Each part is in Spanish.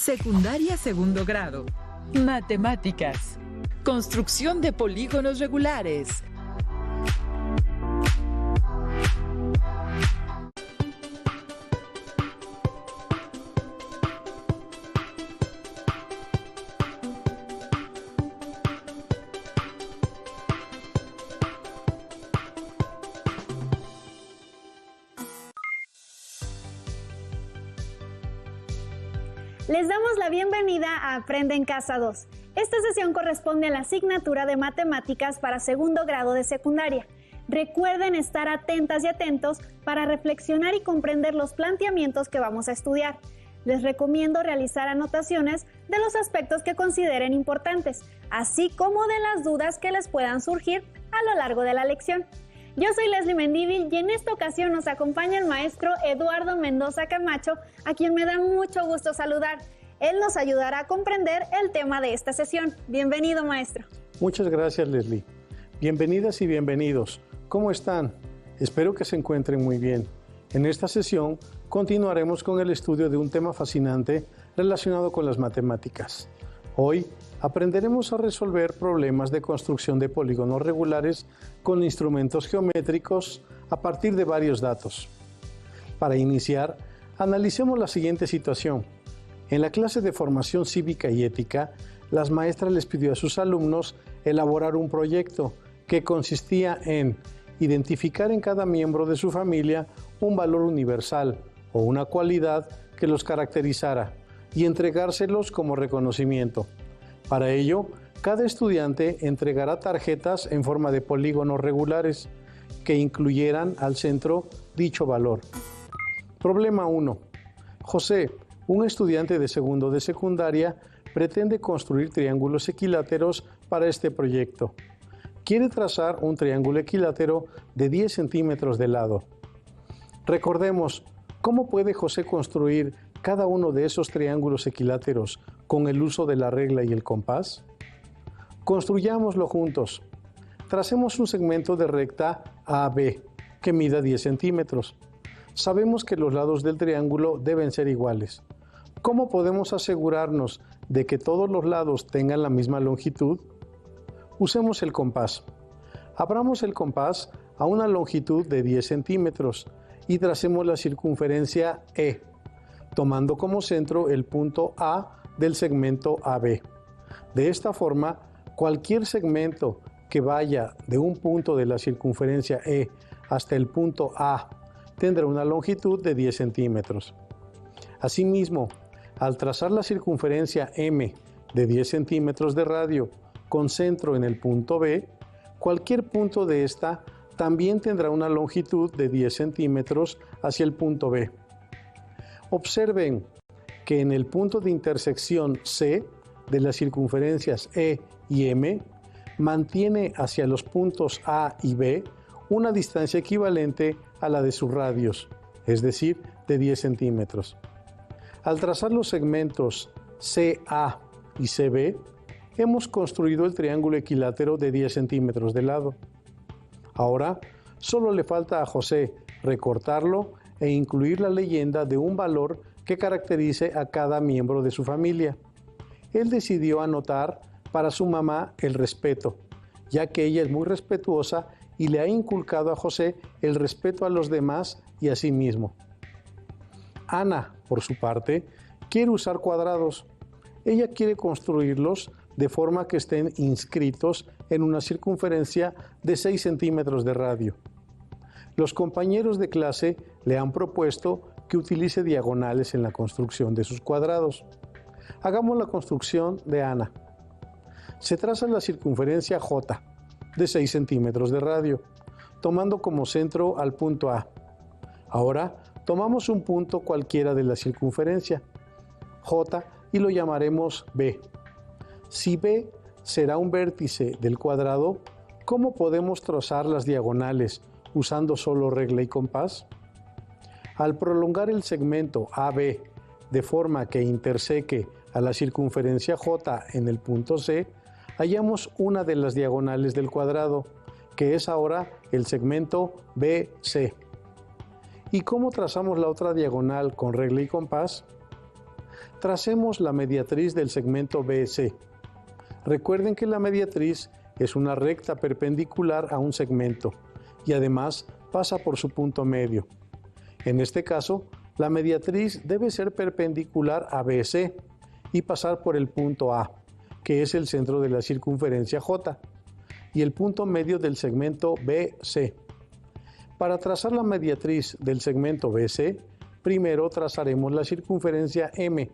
Secundaria segundo grado. Matemáticas. Construcción de polígonos regulares. Les damos la bienvenida a Aprende en Casa 2. Esta sesión corresponde a la asignatura de Matemáticas para segundo grado de secundaria. Recuerden estar atentas y atentos para reflexionar y comprender los planteamientos que vamos a estudiar. Les recomiendo realizar anotaciones de los aspectos que consideren importantes, así como de las dudas que les puedan surgir a lo largo de la lección. Yo soy Leslie Mendívil y en esta ocasión nos acompaña el maestro Eduardo Mendoza Camacho, a quien me da mucho gusto saludar. Él nos ayudará a comprender el tema de esta sesión. Bienvenido, maestro. Muchas gracias, Leslie. Bienvenidas y bienvenidos. ¿Cómo están? Espero que se encuentren muy bien. En esta sesión continuaremos con el estudio de un tema fascinante relacionado con las matemáticas. Hoy aprenderemos a resolver problemas de construcción de polígonos regulares con instrumentos geométricos a partir de varios datos. Para iniciar, analicemos la siguiente situación. En la clase de formación cívica y ética, las maestras les pidió a sus alumnos elaborar un proyecto que consistía en identificar en cada miembro de su familia un valor universal o una cualidad que los caracterizara y entregárselos como reconocimiento. Para ello, cada estudiante entregará tarjetas en forma de polígonos regulares que incluyeran al centro dicho valor. Problema 1. José, un estudiante de segundo de secundaria, pretende construir triángulos equiláteros para este proyecto. Quiere trazar un triángulo equilátero de 10 centímetros de lado. Recordemos, ¿cómo puede José construir cada uno de esos triángulos equiláteros con el uso de la regla y el compás? Construyámoslo juntos. Tracemos un segmento de recta AB que mida 10 centímetros. Sabemos que los lados del triángulo deben ser iguales. ¿Cómo podemos asegurarnos de que todos los lados tengan la misma longitud? Usemos el compás. Abramos el compás a una longitud de 10 centímetros y tracemos la circunferencia E, tomando como centro el punto A del segmento AB. De esta forma, cualquier segmento que vaya de un punto de la circunferencia E hasta el punto A tendrá una longitud de 10 centímetros. Asimismo, al trazar la circunferencia M de 10 centímetros de radio con centro en el punto B, cualquier punto de esta también tendrá una longitud de 10 centímetros hacia el punto B. Observen que en el punto de intersección C de las circunferencias E y M mantiene hacia los puntos A y B una distancia equivalente a la de sus radios, es decir, de 10 centímetros. Al trazar los segmentos CA y CB, hemos construido el triángulo equilátero de 10 centímetros de lado. Ahora, solo le falta a José recortarlo e incluir la leyenda de un valor que caracterice a cada miembro de su familia. Él decidió anotar para su mamá el respeto, ya que ella es muy respetuosa y le ha inculcado a José el respeto a los demás y a sí mismo. Ana, por su parte, quiere usar cuadrados. Ella quiere construirlos de forma que estén inscritos en una circunferencia de 6 centímetros de radio. Los compañeros de clase le han propuesto que utilice diagonales en la construcción de sus cuadrados. Hagamos la construcción de Ana. Se traza la circunferencia J de 6 centímetros de radio, tomando como centro al punto A. Ahora tomamos un punto cualquiera de la circunferencia J y lo llamaremos B. Si B será un vértice del cuadrado, ¿cómo podemos trazar las diagonales usando solo regla y compás? Al prolongar el segmento AB de forma que interseque a la circunferencia J en el punto C, hallamos una de las diagonales del cuadrado, que es ahora el segmento BC. ¿Y cómo trazamos la otra diagonal con regla y compás? Tracemos la mediatriz del segmento BC. Recuerden que la mediatriz es una recta perpendicular a un segmento y además pasa por su punto medio. En este caso, la mediatriz debe ser perpendicular a BC y pasar por el punto A, que es el centro de la circunferencia J, y el punto medio del segmento BC. Para trazar la mediatriz del segmento BC, primero trazaremos la circunferencia M,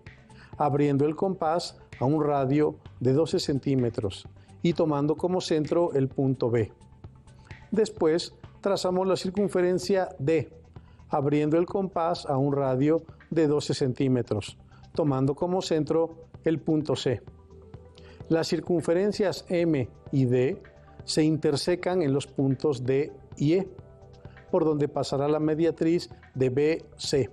abriendo el compás a un radio de 12 centímetros y tomando como centro el punto B. Después, trazamos la circunferencia D, abriendo el compás a un radio de 12 centímetros, tomando como centro el punto C. Las circunferencias M y D se intersecan en los puntos D y E, por donde pasará la mediatriz de BC.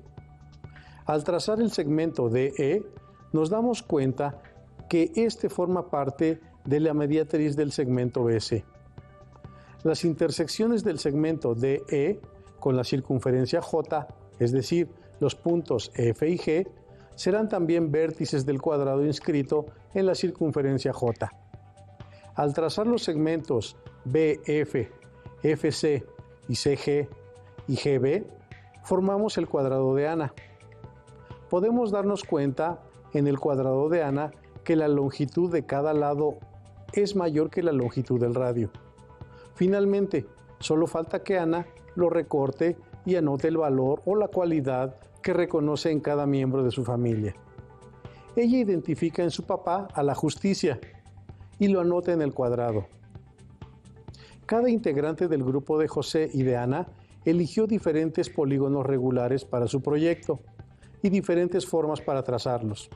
Al trazar el segmento DE, nos damos cuenta que este forma parte de la mediatriz del segmento BC. Las intersecciones del segmento DE con la circunferencia J, es decir, los puntos F y G, serán también vértices del cuadrado inscrito en la circunferencia J. Al trazar los segmentos BF, FC y CG y GB, formamos el cuadrado de Ana. Podemos darnos cuenta en el cuadrado de Ana que la longitud de cada lado es mayor que la longitud del radio. Finalmente, solo falta que Ana lo recorte y anote el valor o la cualidad que reconoce en cada miembro de su familia. Ella identifica en su papá a la justicia y lo anota en el cuadrado. Cada integrante del grupo de José y de Ana eligió diferentes polígonos regulares para su proyecto y diferentes formas para trazarlos.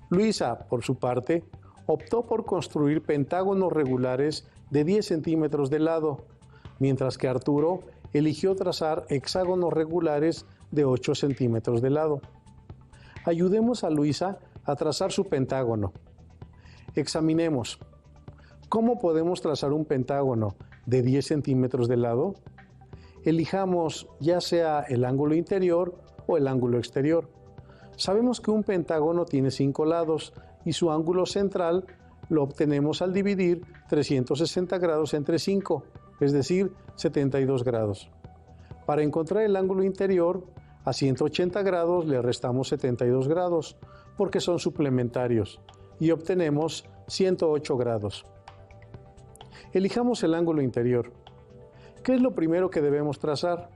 Luisa, por su parte, optó por construir pentágonos regulares de 10 centímetros de lado, mientras que Arturo eligió trazar hexágonos regulares de 8 centímetros de lado. Ayudemos a Luisa a trazar su pentágono. Examinemos. ¿Cómo podemos trazar un pentágono de 10 centímetros de lado? Elijamos ya sea el ángulo interior o el ángulo exterior. Sabemos que un pentágono tiene 5 lados y su ángulo central lo obtenemos al dividir 360 grados entre 5, es decir, 72 grados. Para encontrar el ángulo interior, a 180 grados le restamos 72 grados, porque son suplementarios, y obtenemos 108 grados. Elijamos el ángulo interior. ¿Qué es lo primero que debemos trazar?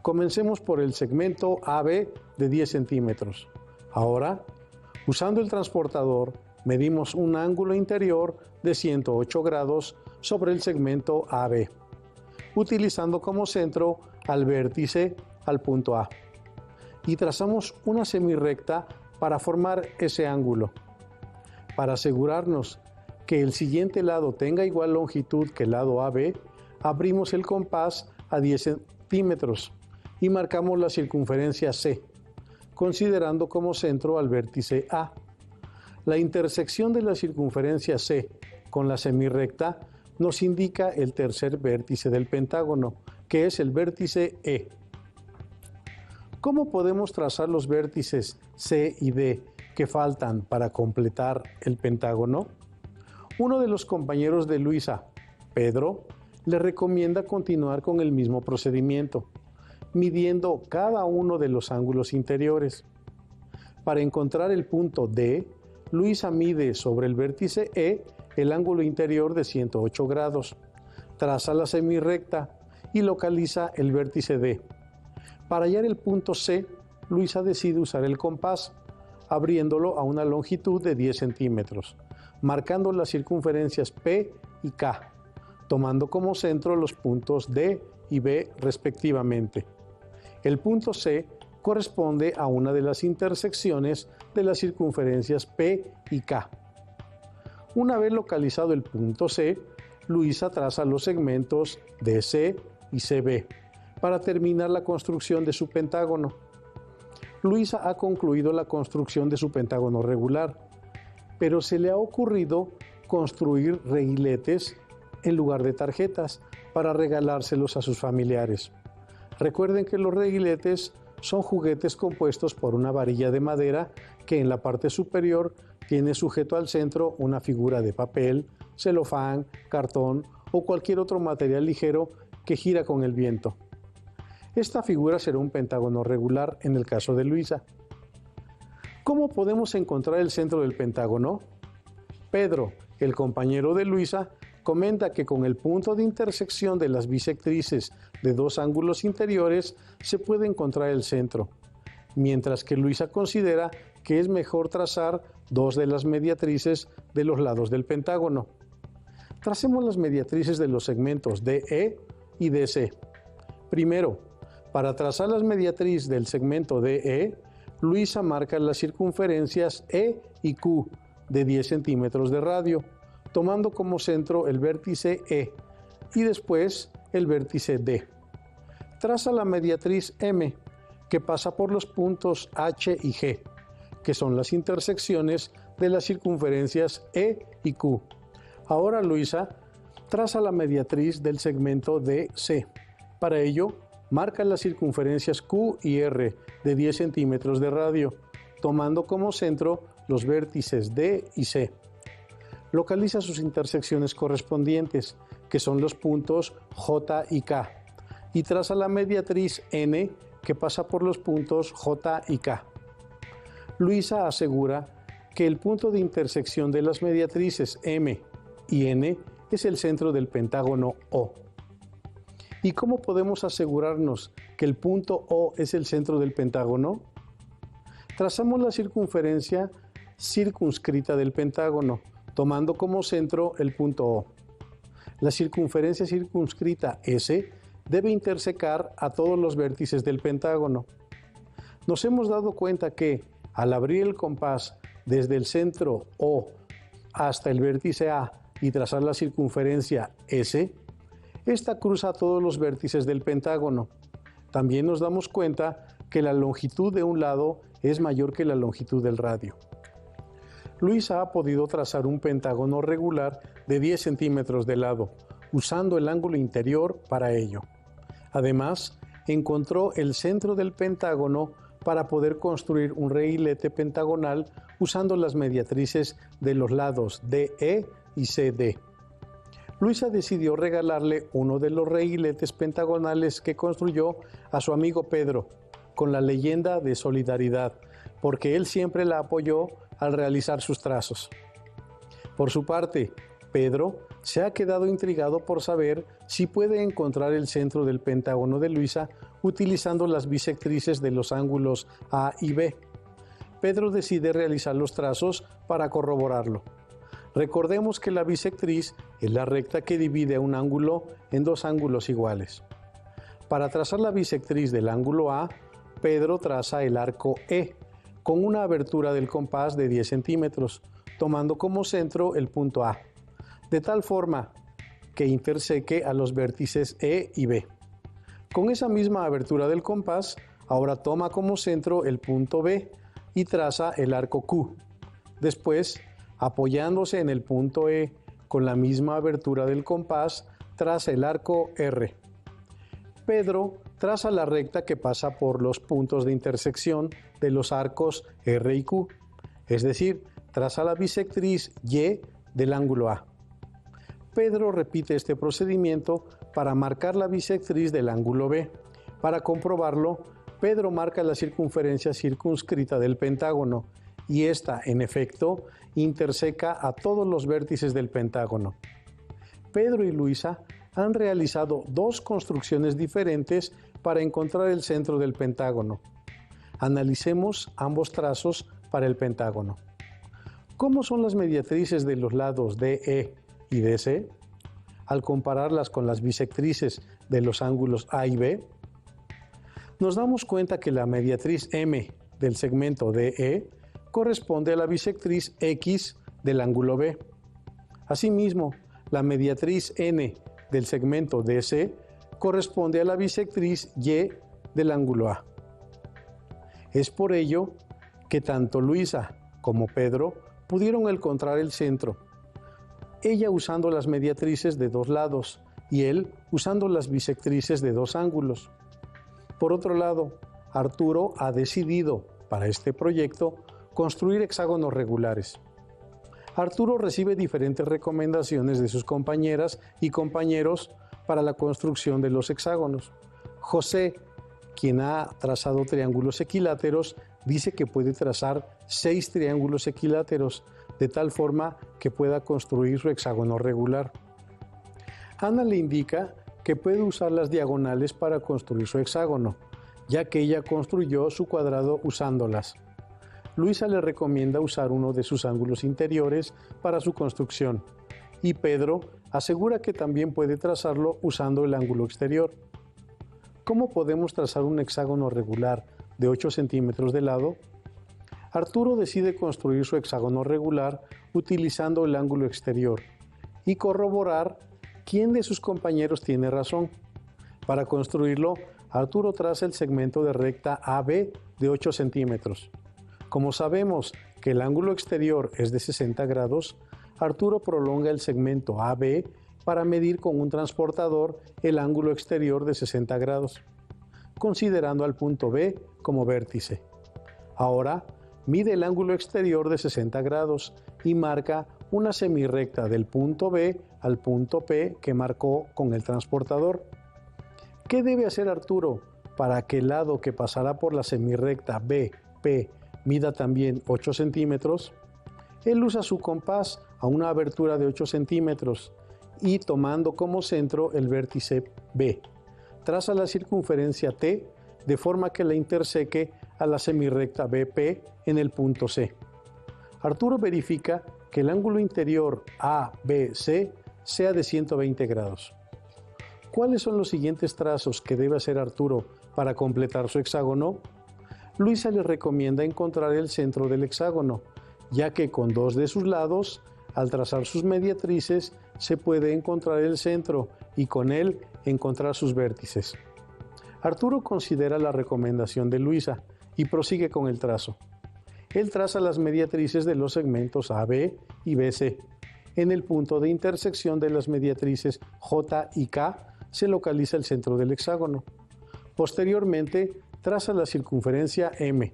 Comencemos por el segmento AB de 10 centímetros. Ahora, usando el transportador, medimos un ángulo interior de 108 grados sobre el segmento AB, utilizando como centro al vértice al punto A. Y trazamos una semirrecta para formar ese ángulo. Para asegurarnos que el siguiente lado tenga igual longitud que el lado AB, abrimos el compás a 10 centímetros y marcamos la circunferencia C, considerando como centro al vértice A. La intersección de la circunferencia C con la semirrecta nos indica el tercer vértice del pentágono, que es el vértice E. ¿Cómo podemos trazar los vértices C y D que faltan para completar el pentágono? Uno de los compañeros de Luisa, Pedro, le recomienda continuar con el mismo procedimiento, midiendo cada uno de los ángulos interiores. Para encontrar el punto D, Luisa mide sobre el vértice E el ángulo interior de 108 grados, traza la semirrecta y localiza el vértice D. Para hallar el punto C, Luisa decide usar el compás, abriéndolo a una longitud de 10 centímetros, marcando las circunferencias P y K, tomando como centro los puntos D y B respectivamente. El punto C corresponde a una de las intersecciones de las circunferencias P y K. Una vez localizado el punto C, Luisa traza los segmentos DC y CB para terminar la construcción de su pentágono. Luisa ha concluido la construcción de su pentágono regular, pero se le ha ocurrido construir reguiletes en lugar de tarjetas para regalárselos a sus familiares. Recuerden que los reguiletes son juguetes compuestos por una varilla de madera que en la parte superior tiene sujeto al centro una figura de papel, celofán, cartón o cualquier otro material ligero que gira con el viento. Esta figura será un pentágono regular en el caso de Luisa. ¿Cómo podemos encontrar el centro del pentágono? Pedro, el compañero de Luisa, comenta que con el punto de intersección de las bisectrices de dos ángulos interiores se puede encontrar el centro, mientras que Luisa considera que es mejor trazar dos de las mediatrices de los lados del pentágono. Tracemos las mediatrices de los segmentos DE y DC. Primero, para trazar las mediatrices del segmento DE, Luisa marca las circunferencias E y Q de 10 centímetros de radio, tomando como centro el vértice E y después el vértice D. Traza la mediatriz M, que pasa por los puntos H y G, que son las intersecciones de las circunferencias E y Q. Ahora Luisa traza la mediatriz del segmento DC. Para ello, marca las circunferencias Q y R de 10 centímetros de radio, tomando como centro los vértices D y C. Localiza sus intersecciones correspondientes, que son los puntos J y K, y traza la mediatriz N, que pasa por los puntos J y K. Luisa asegura que el punto de intersección de las mediatrices M y N es el centro del pentágono O. ¿Y cómo podemos asegurarnos que el punto O es el centro del pentágono? Trazamos la circunferencia circunscrita del pentágono, tomando como centro el punto O. La circunferencia circunscrita S debe intersecar a todos los vértices del pentágono. Nos hemos dado cuenta que, al abrir el compás desde el centro O hasta el vértice A y trazar la circunferencia S, esta cruza todos los vértices del pentágono. También nos damos cuenta que la longitud de un lado es mayor que la longitud del radio. Luisa ha podido trazar un pentágono regular de 10 centímetros de lado, usando el ángulo interior para ello. Además, encontró el centro del pentágono para poder construir un reguilete pentagonal usando las mediatrices de los lados DE y CD. Luisa decidió regalarle uno de los reguiletes pentagonales que construyó a su amigo Pedro, con la leyenda de solidaridad, porque él siempre la apoyó al realizar sus trazos. Por su parte, Pedro se ha quedado intrigado por saber si puede encontrar el centro del pentágono de Luisa utilizando las bisectrices de los ángulos A y B. Pedro decide realizar los trazos para corroborarlo. Recordemos que la bisectriz es la recta que divide un ángulo en dos ángulos iguales. Para trazar la bisectriz del ángulo A, Pedro traza el arco E, con una abertura del compás de 10 centímetros, tomando como centro el punto A, de tal forma que interseque a los vértices E y B. Con esa misma abertura del compás, ahora toma como centro el punto B y traza el arco Q. Después, apoyándose en el punto E con la misma abertura del compás, traza el arco R. Pedro traza la recta que pasa por los puntos de intersección de los arcos R y Q, es decir, traza la bisectriz Y del ángulo A. Pedro repite este procedimiento para marcar la bisectriz del ángulo B. Para comprobarlo, Pedro marca la circunferencia circunscrita del pentágono y esta, en efecto, interseca a todos los vértices del pentágono. Pedro y Luisa han realizado dos construcciones diferentes para encontrar el centro del pentágono. Analicemos ambos trazos para el pentágono. ¿Cómo son las mediatrices de los lados DE y DC? Al compararlas con las bisectrices de los ángulos A y B, nos damos cuenta que la mediatriz M del segmento DE corresponde a la bisectriz X del ángulo B. Asimismo, la mediatriz N del segmento DC corresponde a la bisectriz Y del ángulo A. Es por ello que tanto Luisa como Pedro pudieron encontrar el centro, ella usando las mediatrices de dos lados y él usando las bisectrices de dos ángulos. Por otro lado, Arturo ha decidido, para este proyecto, construir hexágonos regulares. Arturo recibe diferentes recomendaciones de sus compañeras y compañeros para la construcción de los hexágonos. José, quien ha trazado triángulos equiláteros, dice que puede trazar 6 triángulos equiláteros, de tal forma que pueda construir su hexágono regular. Ana le indica que puede usar las diagonales para construir su hexágono, ya que ella construyó su cuadrado usándolas. Luisa le recomienda usar uno de sus ángulos interiores para su construcción, y Pedro asegura que también puede trazarlo usando el ángulo exterior. ¿Cómo podemos trazar un hexágono regular de 8 centímetros de lado? Arturo decide construir su hexágono regular utilizando el ángulo exterior y corroborar quién de sus compañeros tiene razón. Para construirlo, Arturo traza el segmento de recta AB de 8 centímetros. Como sabemos que el ángulo exterior es de 60 grados, Arturo prolonga el segmento AB para medir con un transportador el ángulo exterior de 60 grados, considerando al punto B como vértice. Ahora, mide el ángulo exterior de 60 grados y marca una semirrecta del punto B al punto P que marcó con el transportador. ¿Qué debe hacer Arturo para que el lado que pasará por la semirrecta BP mida también 8 centímetros? Él usa su compás a una abertura de 8 centímetros y tomando como centro el vértice B, traza la circunferencia T de forma que la interseque a la semirrecta BP en el punto C. Arturo verifica que el ángulo interior ABC sea de 120 grados. ¿Cuáles son los siguientes trazos que debe hacer Arturo para completar su hexágono? Luisa le recomienda encontrar el centro del hexágono, ya que con 2 de sus lados, al trazar sus mediatrices, se puede encontrar el centro y con él encontrar sus vértices. Arturo considera la recomendación de Luisa y prosigue con el trazo. Él traza las mediatrices de los segmentos AB y BC. En el punto de intersección de las mediatrices J y K se localiza el centro del hexágono. Posteriormente, traza la circunferencia M,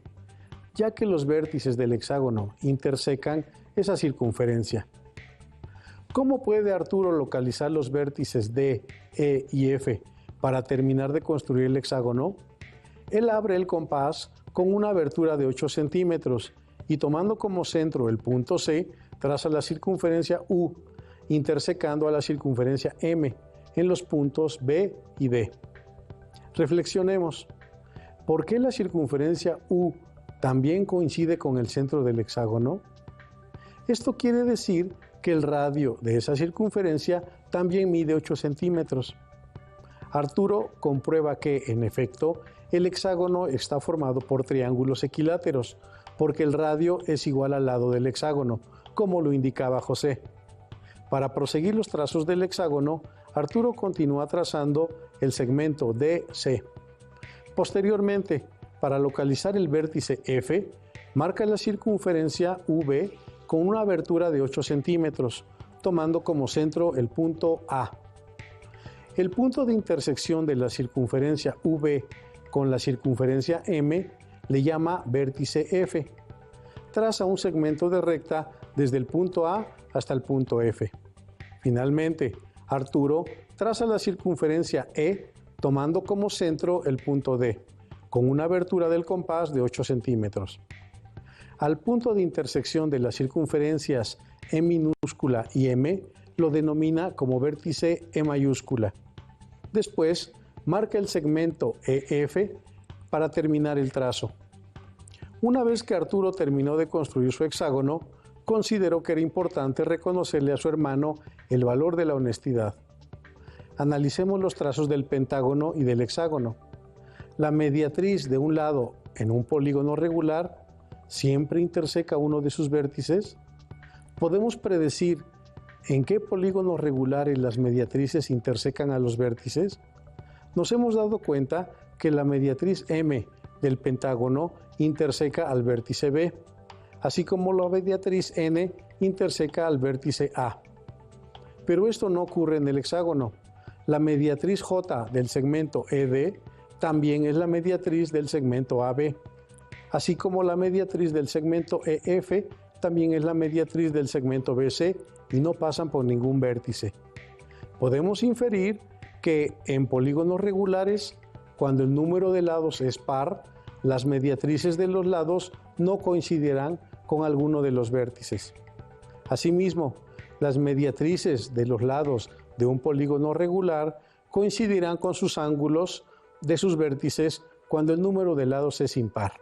ya que los vértices del hexágono intersecan esa circunferencia. ¿Cómo puede Arturo localizar los vértices D, E y F para terminar de construir el hexágono? Él abre el compás con una abertura de 8 centímetros y tomando como centro el punto C, traza la circunferencia U, intersecando a la circunferencia M en los puntos B y D. Reflexionemos. ¿Por qué la circunferencia U también coincide con el centro del hexágono? Esto quiere decir que el radio de esa circunferencia también mide 8 centímetros. Arturo comprueba que, en efecto, el hexágono está formado por triángulos equiláteros, porque el radio es igual al lado del hexágono, como lo indicaba José. Para proseguir los trazos del hexágono, Arturo continúa trazando el segmento DC. Posteriormente, para localizar el vértice F, marca la circunferencia V con una abertura de 8 centímetros, tomando como centro el punto A. El punto de intersección de la circunferencia V con la circunferencia M le llama vértice F. Traza un segmento de recta desde el punto A hasta el punto F. Finalmente, Arturo traza la circunferencia E tomando como centro el punto D, con una abertura del compás de 8 centímetros. Al punto de intersección de las circunferencias E minúscula y M lo denomina como vértice E mayúscula. Después, marca el segmento EF para terminar el trazo. Una vez que Arturo terminó de construir su hexágono, consideró que era importante reconocerle a su hermano el valor de la honestidad. Analicemos los trazos del pentágono y del hexágono. La mediatriz de un lado en un polígono regular siempre interseca uno de sus vértices. ¿Podemos predecir en qué polígonos regulares las mediatrices intersecan a los vértices? Nos hemos dado cuenta que la mediatriz M del pentágono interseca al vértice B, así como la mediatriz N interseca al vértice A. Pero esto no ocurre en el hexágono. La mediatriz J del segmento ED También es la mediatriz del segmento AB, así como la mediatriz del segmento EF también es la mediatriz del segmento BC y no pasan por ningún vértice. Podemos inferir que en polígonos regulares, cuando el número de lados es par, las mediatrices de los lados no coincidirán con alguno de los vértices. Asimismo, las mediatrices de los lados de un polígono regular coincidirán con sus ángulos de sus vértices cuando el número de lados es impar.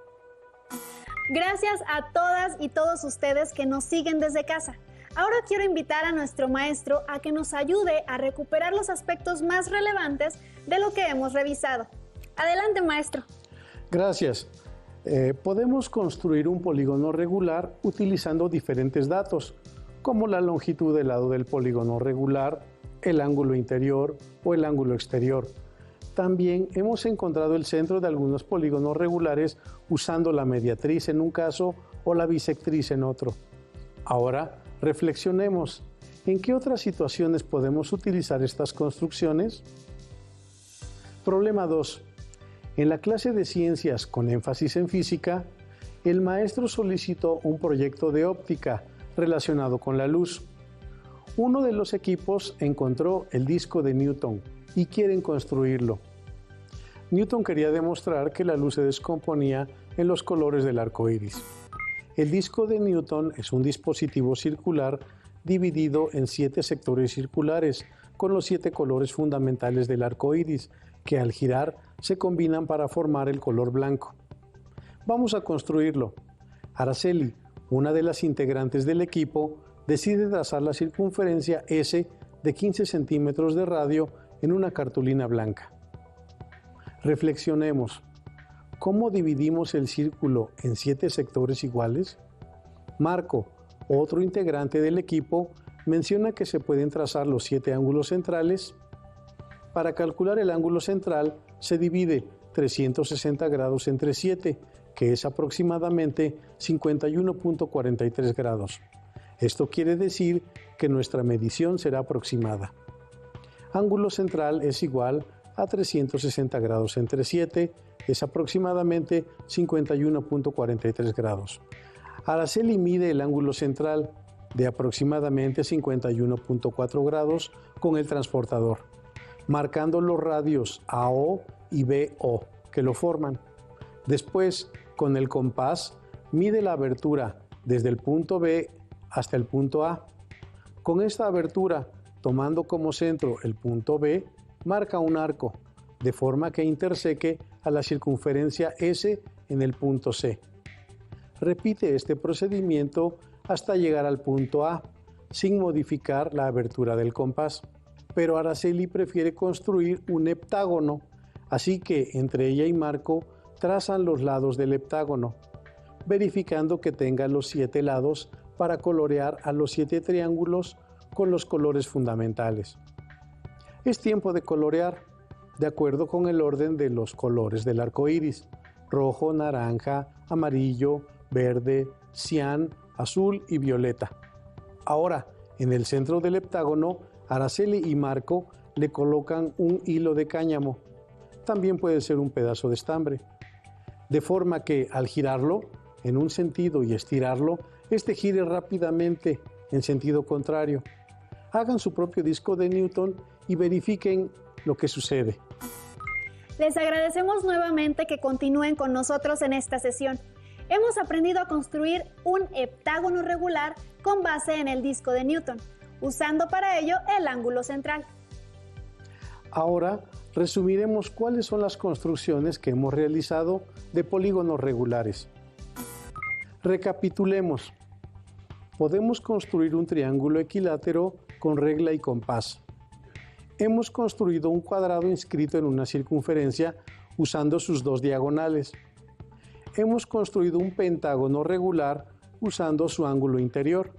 Gracias a todas y todos ustedes que nos siguen desde casa. Ahora quiero invitar a nuestro maestro a que nos ayude a recuperar los aspectos más relevantes de lo que hemos revisado. Adelante, maestro. Gracias. Podemos construir un polígono regular utilizando diferentes datos, como la longitud del lado del polígono regular, el ángulo interior o el ángulo exterior. También hemos encontrado el centro de algunos polígonos regulares usando la mediatriz en un caso o la bisectriz en otro. Ahora, reflexionemos. ¿En qué otras situaciones podemos utilizar estas construcciones? Problema 2. En la clase de ciencias con énfasis en física, el maestro solicitó un proyecto de óptica relacionado con la luz. Uno de los equipos encontró el disco de Newton y quieren construirlo. Newton quería demostrar que la luz se descomponía en los colores del arco iris. El disco de Newton es un dispositivo circular dividido en 7 sectores circulares con los 7 colores fundamentales del arco iris, que al girar se combinan para formar el color blanco. Vamos a construirlo. Araceli, una de las integrantes del equipo, decide trazar la circunferencia S de 15 centímetros de radio en una cartulina blanca. Reflexionemos. ¿Cómo dividimos el círculo en 7 sectores iguales? Marco, otro integrante del equipo, menciona que se pueden trazar los 7 ángulos centrales. Para calcular el ángulo central se divide 360 grados entre 7, que es aproximadamente 51.43 grados. Esto quiere decir que nuestra medición será aproximada. Ángulo central es igual a 360 grados entre 7, es aproximadamente 51.43 grados. Araceli mide el ángulo central de aproximadamente 51.4 grados con el transportador, marcando los radios AO y BO que lo forman. Después, con el compás, mide la abertura desde el punto B hasta el punto A. Con esta abertura, tomando como centro el punto B, marca un arco, de forma que interseque a la circunferencia S en el punto C. Repite este procedimiento hasta llegar al punto A, sin modificar la abertura del compás. Pero Araceli prefiere construir un heptágono, así que entre ella y Marco trazan los lados del heptágono, verificando que tenga los 7 lados para colorear a los 7 triángulos con los colores fundamentales. Es tiempo de colorear, de acuerdo con el orden de los colores del arco iris: rojo, naranja, amarillo, verde, cian, azul y violeta. Ahora, en el centro del heptágono, Araceli y Marco le colocan un hilo de cáñamo. También puede ser un pedazo de estambre. De forma que al girarlo en un sentido y estirarlo, este gire rápidamente en sentido contrario. Hagan su propio disco de Newton y verifiquen lo que sucede. Les agradecemos nuevamente que continúen con nosotros en esta sesión. Hemos aprendido a construir un heptágono regular con base en el disco de Newton, usando para ello el ángulo central. Ahora resumiremos cuáles son las construcciones que hemos realizado de polígonos regulares. Recapitulemos. Podemos construir un triángulo equilátero con regla y compás. Hemos construido un cuadrado inscrito en una circunferencia usando sus 2 diagonales. Hemos construido un pentágono regular usando su ángulo interior.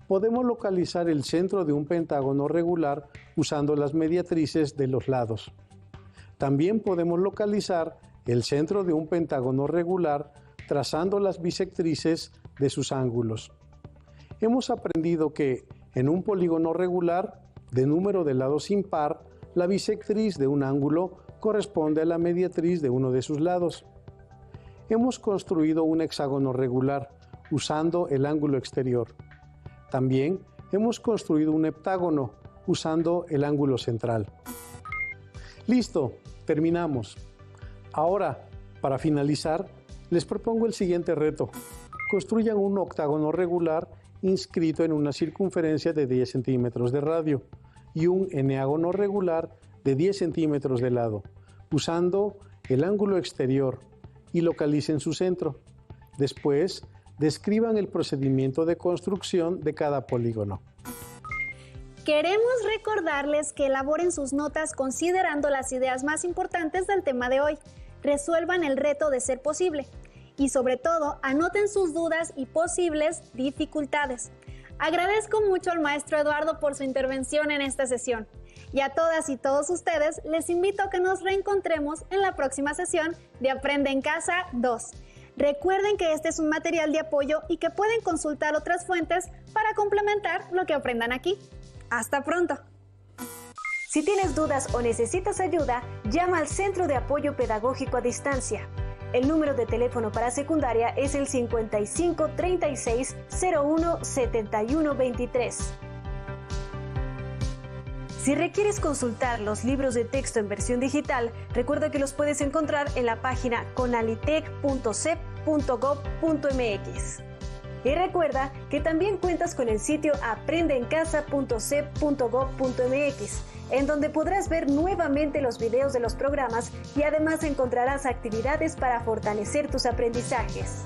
Podemos localizar el centro de un pentágono regular usando las mediatrices de los lados. También podemos localizar el centro de un pentágono regular trazando las bisectrices de sus ángulos. Hemos aprendido que en un polígono regular de número de lados impar, la bisectriz de un ángulo corresponde a la mediatriz de uno de sus lados. Hemos construido un hexágono regular usando el ángulo exterior. También hemos construido un heptágono usando el ángulo central. Listo, terminamos. Ahora, para finalizar, les propongo el siguiente reto. Construyan un octágono regular inscrito en una circunferencia de 10 centímetros de radio y un eneágono regular de 10 centímetros de lado, usando el ángulo exterior, y localicen su centro. Después, describan el procedimiento de construcción de cada polígono. Queremos recordarles que elaboren sus notas considerando las ideas más importantes del tema de hoy. Resuelvan el reto de ser posible y sobre todo anoten sus dudas y posibles dificultades. Agradezco mucho al maestro Eduardo por su intervención en esta sesión. Y a todas y todos ustedes les invito a que nos reencontremos en la próxima sesión de Aprende en Casa 2. Recuerden que este es un material de apoyo y que pueden consultar otras fuentes para complementar lo que aprendan aquí. ¡Hasta pronto! Si tienes dudas o necesitas ayuda, llama al Centro de Apoyo Pedagógico a Distancia. El número de teléfono para secundaria es el 55 36 01 71 23. Si requieres consultar los libros de texto en versión digital, recuerda que los puedes encontrar en la página conalitec.cep.gov.mx. Y recuerda que también cuentas con el sitio aprendeencasa.cep.gov.mx, en donde podrás ver nuevamente los videos de los programas y además encontrarás actividades para fortalecer tus aprendizajes.